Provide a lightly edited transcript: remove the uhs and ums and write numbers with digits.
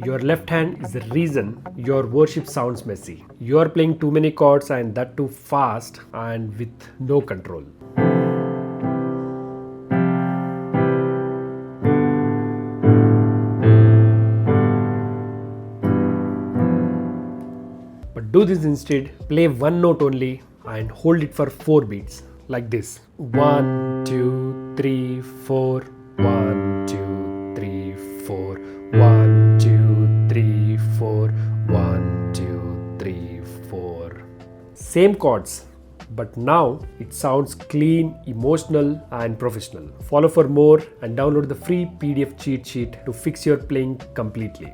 Your left hand is the reason your worship sounds messy. You are playing too many chords and that too fast and with no control. But do this instead. Play one note only and hold it for 4 beats like this. 1, 2, 3, 4. 1, 2, 3, 4. 1, 2, 3, 4. 1, 2, 3, 4. Same chords, but now it sounds clean, emotional, and professional. Follow for more and download the free PDF cheat sheet to fix your playing completely.